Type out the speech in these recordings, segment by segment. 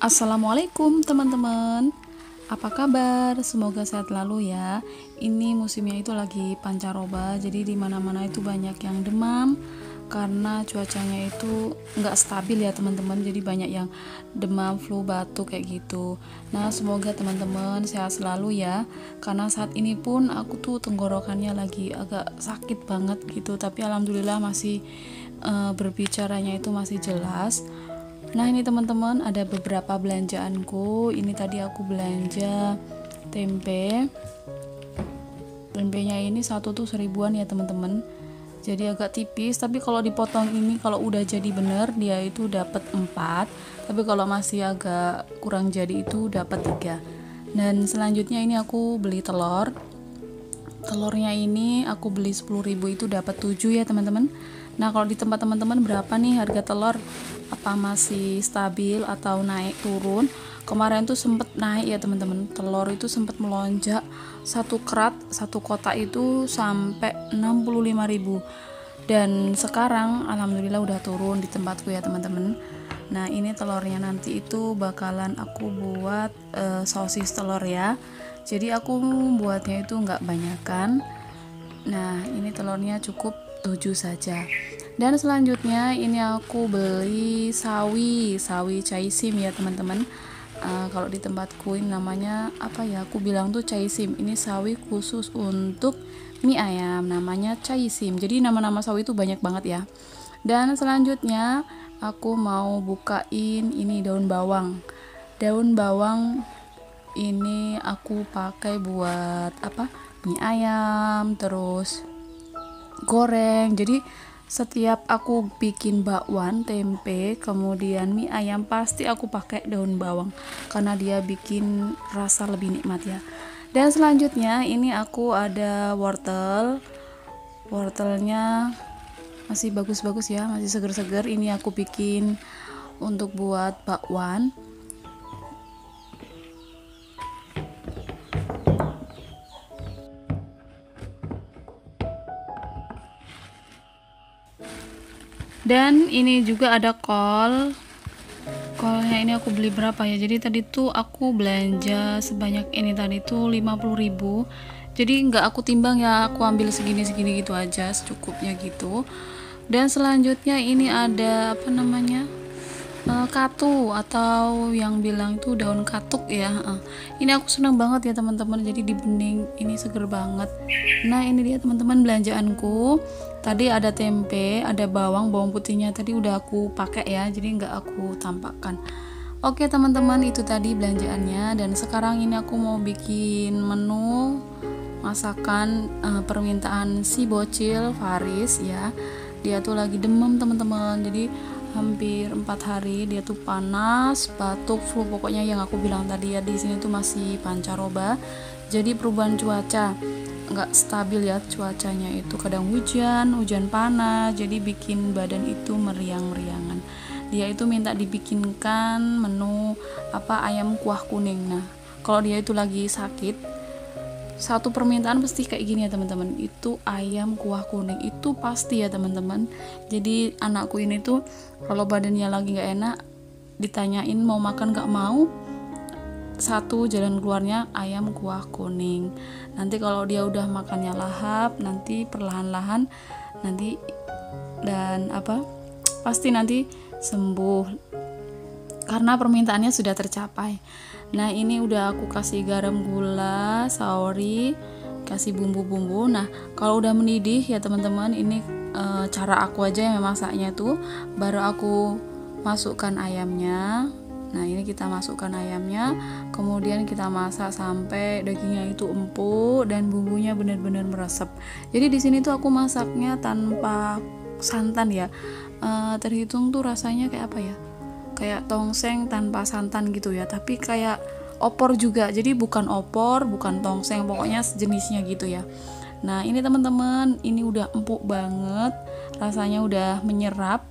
Assalamualaikum teman-teman. Apa kabar? Semoga sehat selalu ya. Ini musimnya itu lagi pancaroba, jadi di mana-mana itu banyak yang demam karena cuacanya itu nggak stabil ya teman-teman. Jadi banyak yang demam, flu, batuk kayak gitu. Nah, semoga teman-teman sehat selalu ya. Karena saat ini pun aku tuh tenggorokannya lagi agak sakit banget gitu, tapi alhamdulillah masih berbicaranya itu masih jelas. Nah, ini teman-teman ada beberapa belanjaanku. Ini tadi aku belanja tempe. Tempenya ini satu tuh 1000-an ya teman-teman. Jadi agak tipis, tapi kalau dipotong ini kalau udah jadi bener dia itu dapat 4. Tapi kalau masih agak kurang jadi itu dapat 3. Dan selanjutnya ini aku beli telur. Telurnya ini aku beli 10.000 itu dapat 7 ya teman-teman. Nah, kalau di tempat teman-teman berapa nih harga telur? Apa masih stabil atau naik turun? Kemarin tuh sempet naik ya teman-teman. Telur itu sempet melonjak, satu kerat, satu kotak itu sampai 65.000. Dan sekarang alhamdulillah udah turun di tempatku ya teman-teman. Nah, ini telurnya nanti itu bakalan aku buat sosis telur ya. Jadi aku buatnya itu nggak banyakan. Nah, ini telurnya cukup 7 saja. Dan selanjutnya ini aku beli sawi caisim ya teman-teman. Kalau di tempatku ini namanya apa ya, aku bilang tuh caisim. Ini sawi khusus untuk mie ayam, namanya caisim. Jadi nama-nama sawi itu banyak banget ya. Dan selanjutnya aku mau bukain ini daun bawang. Daun bawang ini aku pakai buat apa, mie ayam, terus goreng. Jadi setiap aku bikin bakwan, tempe, kemudian mie ayam, pasti aku pakai daun bawang karena dia bikin rasa lebih nikmat ya. Dan selanjutnya ini aku ada wortelnya masih bagus-bagus ya, masih seger-seger. Ini aku bikin untuk buat bakwan. Dan ini juga ada kolnya ini aku beli berapa ya, jadi tadi tuh aku belanja sebanyak ini tadi tuh 50.000. Jadi nggak aku timbang ya, aku ambil segini-segini gitu aja, secukupnya gitu. Dan selanjutnya ini ada apa namanya, katu atau yang bilang itu daun katuk ya. Ini aku seneng banget ya teman-teman, jadi di bening ini seger banget. Nah, ini dia teman-teman belanjaanku. Tadi ada tempe, ada bawang putihnya tadi udah aku pakai ya, jadi nggak aku tampakkan. Oke teman-teman, itu tadi belanjaannya. Dan sekarang ini aku mau bikin menu masakan permintaan si bocil Faris ya. Dia tuh lagi demam teman-teman, jadi hampir 4 hari dia tuh panas, batuk, flu, pokoknya yang aku bilang tadi ya. Di sini tuh masih pancaroba, jadi perubahan cuaca nggak stabil ya cuacanya, itu kadang hujan panas, jadi bikin badan itu meriang-meriangan. Dia itu minta dibikinkan menu apa, ayam kuah kuning. Nah, kalau dia itu lagi sakit, satu permintaan pasti kayak gini ya teman-teman, itu ayam kuah kuning itu pasti ya teman-teman. Jadi anakku ini tuh kalau badannya lagi nggak enak, ditanyain mau makan nggak mau, satu jalan keluarnya ayam kuah kuning. Nanti kalau dia udah makannya lahap, nanti perlahan-lahan nanti dan apa, pasti nanti sembuh karena permintaannya sudah tercapai. Nah, ini udah aku kasih garam, gula, saori, kasih bumbu-bumbu. Nah, kalau udah mendidih ya teman-teman, ini cara aku aja yang memasaknya tuh, baru aku masukkan ayamnya. Nah, ini kita masukkan ayamnya, kemudian kita masak sampai dagingnya itu empuk dan bumbunya benar-benar meresap. Jadi di sini tuh aku masaknya tanpa santan ya. Terhitung tuh rasanya kayak apa ya? Kayak tongseng tanpa santan gitu ya, tapi kayak opor juga. Jadi bukan opor, bukan tongseng, pokoknya sejenisnya gitu ya. Nah, ini teman-teman, ini udah empuk banget, rasanya udah menyerap.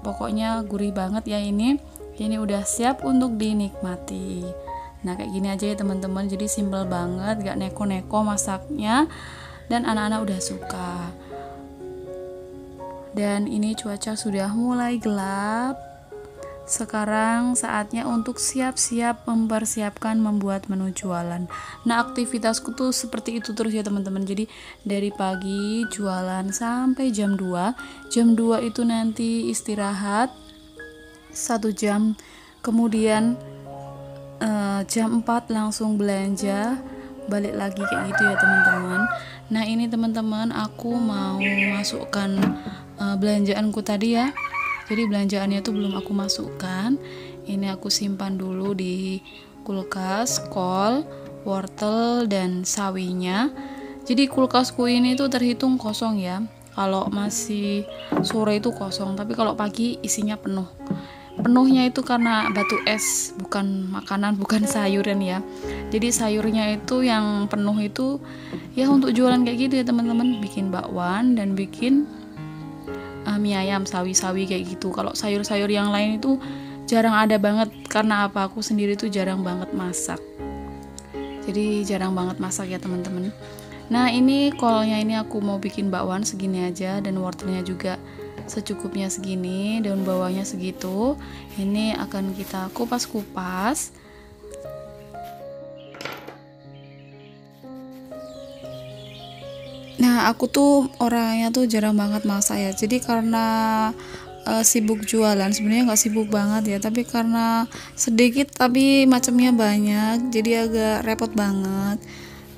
Pokoknya gurih banget ya ini. Ini udah siap untuk dinikmati. Nah, kayak gini aja ya teman-teman. Jadi simple banget, gak neko-neko masaknya, dan anak-anak udah suka. Dan ini cuaca sudah mulai gelap. Sekarang saatnya untuk siap-siap mempersiapkan membuat menu jualan. Nah, aktivitasku tuh seperti itu terus ya teman-teman. Jadi dari pagi jualan sampai jam 2. Jam 2 itu nanti istirahat 1 jam. Kemudian jam 4 langsung belanja, balik lagi kayak gitu ya teman-teman. Nah, ini teman-teman aku mau masukkan belanjaanku tadi ya. Jadi belanjaannya tuh belum aku masukkan. Ini aku simpan dulu di kulkas, kol, wortel dan sawinya. Jadi kulkasku ini tuh terhitung kosong ya. Kalau masih sore itu kosong, tapi kalau pagi isinya penuh. Penuhnya itu karena batu es, bukan makanan, bukan sayuran ya. Jadi sayurnya itu yang penuh itu ya untuk jualan kayak gitu ya teman-teman, bikin bakwan dan bikin mie ayam sawi-sawi kayak gitu. Kalau sayur-sayur yang lain itu jarang ada banget, karena apa, aku sendiri tuh jarang banget masak. Jadi jarang banget masak ya teman-teman. Nah, ini kolnya ini aku mau bikin bakwan segini aja, dan wortelnya juga secukupnya segini, daun bawangnya segitu. Ini akan kita kupas-kupas. Nah, aku tuh orangnya tuh jarang banget masak ya. Jadi karena sibuk jualan, sebenarnya nggak sibuk banget ya, tapi karena sedikit tapi macamnya banyak, jadi agak repot banget.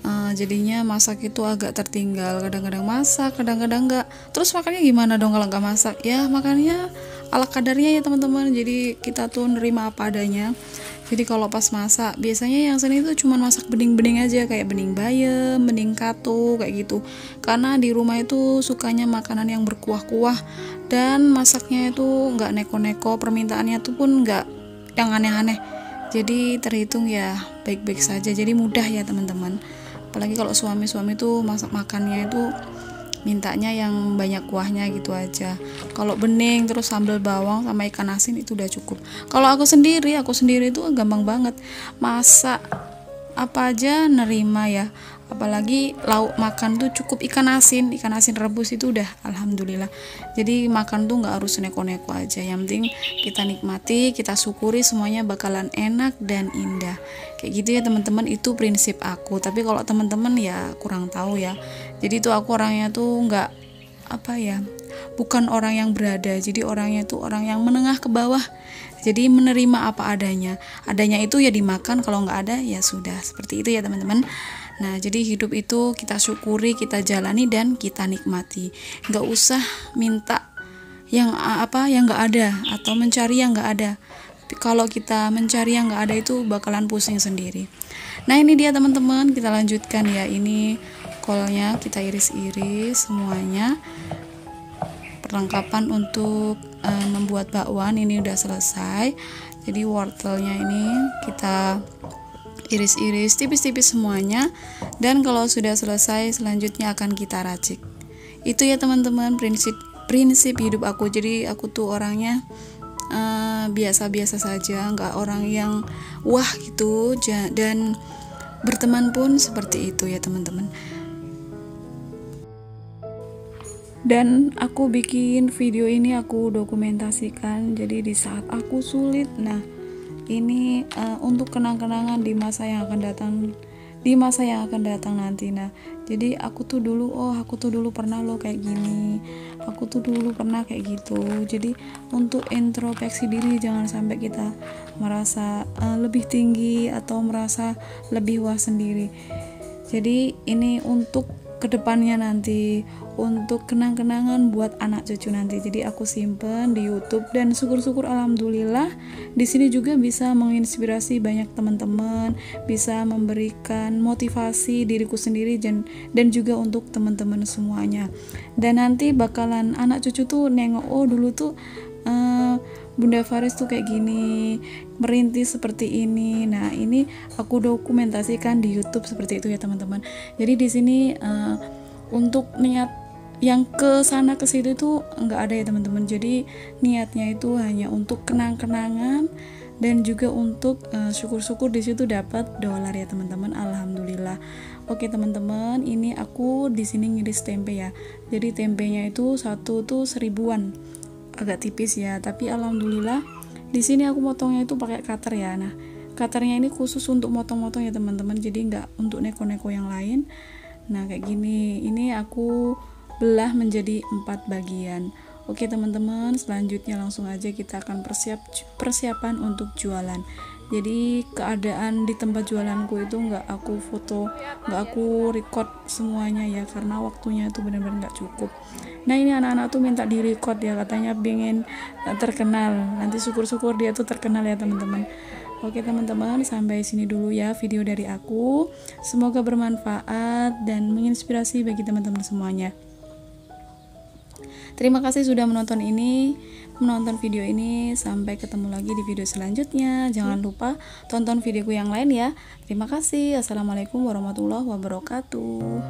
Jadinya masak itu agak tertinggal. Kadang-kadang masak, kadang-kadang enggak. Terus makannya gimana dong kalau nggak masak? Ya makannya ala kadarnya ya teman-teman. Jadi kita tuh nerima apa adanya. Jadi kalau pas masak, biasanya yang seni itu cuma masak bening-bening aja, kayak bening bayam, bening katu, kayak gitu. Karena di rumah itu sukanya makanan yang berkuah-kuah, dan masaknya itu nggak neko-neko, permintaannya tuh pun nggak yang aneh-aneh. Jadi terhitung ya baik-baik saja. Jadi mudah ya teman-teman. Apalagi kalau suami-suami tuh masak makannya itu mintanya yang banyak kuahnya gitu aja. Kalau bening terus sambal bawang sama ikan asin itu udah cukup. Kalau aku sendiri itu gampang banget masak, apa aja nerima ya. Apalagi lauk makan tuh cukup ikan asin rebus itu udah alhamdulillah. Jadi makan tuh nggak harus neko-neko aja, yang penting kita nikmati, kita syukuri, semuanya bakalan enak dan indah kayak gitu ya teman-teman. Itu prinsip aku, tapi kalau teman-teman ya kurang tahu ya. Jadi tuh aku orangnya tuh nggak apa ya, bukan orang yang berada, jadi orangnya tuh orang yang menengah ke bawah. Jadi menerima apa adanya itu ya dimakan, kalau nggak ada ya sudah, seperti itu ya teman-teman. Nah, jadi hidup itu kita syukuri, kita jalani, dan kita nikmati. Nggak usah minta yang yang nggak ada, atau mencari yang nggak ada. Kalau kita mencari yang nggak ada itu bakalan pusing sendiri. Nah, ini dia teman-teman, kita lanjutkan ya. Ini kolnya kita iris-iris semuanya. Perlengkapan untuk membuat bakwan ini udah selesai. Jadi wortelnya ini kita iris-iris tipis-tipis semuanya, dan kalau sudah selesai selanjutnya akan kita racik. Itu ya teman-teman prinsip hidup aku. Jadi aku tuh orangnya biasa-biasa saja, nggak orang yang wah gitu, dan berteman pun seperti itu ya teman-teman. Dan aku bikin video ini aku dokumentasikan, jadi di saat aku sulit, nah ini untuk kenang-kenangan di masa yang akan datang nanti. Nah, jadi aku tuh dulu pernah loh kayak gini, aku tuh dulu pernah kayak gitu. Jadi untuk introspeksi diri, jangan sampai kita merasa lebih tinggi atau merasa lebih wah sendiri. Jadi ini untuk kedepannya nanti, untuk kenang-kenangan buat anak cucu nanti. Jadi aku simpen di YouTube, dan syukur-syukur alhamdulillah di sini juga bisa menginspirasi banyak teman-teman, bisa memberikan motivasi diriku sendiri dan juga untuk teman-teman semuanya. Dan nanti bakalan anak cucu tuh nengok, oh dulu tuh Bunda Faris tuh kayak gini, merintis seperti ini. Nah, ini aku dokumentasikan di YouTube seperti itu ya teman-teman. Jadi di sini untuk niat yang ke sana ke situ itu nggak ada ya teman-teman. Jadi niatnya itu hanya untuk kenang-kenangan, dan juga untuk syukur-syukur di situ dapat dolar ya teman-teman. Alhamdulillah. Oke teman-teman, ini aku di sini ngiris tempe ya. Jadi tempenya itu satu tuh 1000-an, agak tipis ya, tapi alhamdulillah Di sini aku motongnya itu pakai cutter ya. Nah, cutternya ini khusus untuk motong-motong ya teman-teman, jadi nggak untuk neko-neko yang lain. Nah, kayak gini. Ini aku belah menjadi 4 bagian. Oke teman-teman, selanjutnya langsung aja kita akan persiapan untuk jualan. Jadi keadaan di tempat jualanku itu nggak aku foto, nggak aku record semuanya ya, karena waktunya itu benar-benar nggak cukup. Nah ini anak-anak tuh minta di record ya, katanya pengen terkenal, nanti syukur-syukur dia tuh terkenal ya teman-teman. Oke teman-teman, sampai sini dulu ya video dari aku, semoga bermanfaat dan menginspirasi bagi teman-teman semuanya. Terima kasih sudah menonton video ini. Sampai ketemu lagi di video selanjutnya. Jangan lupa tonton videoku yang lain ya. Terima kasih. Assalamualaikum warahmatullahi wabarakatuh.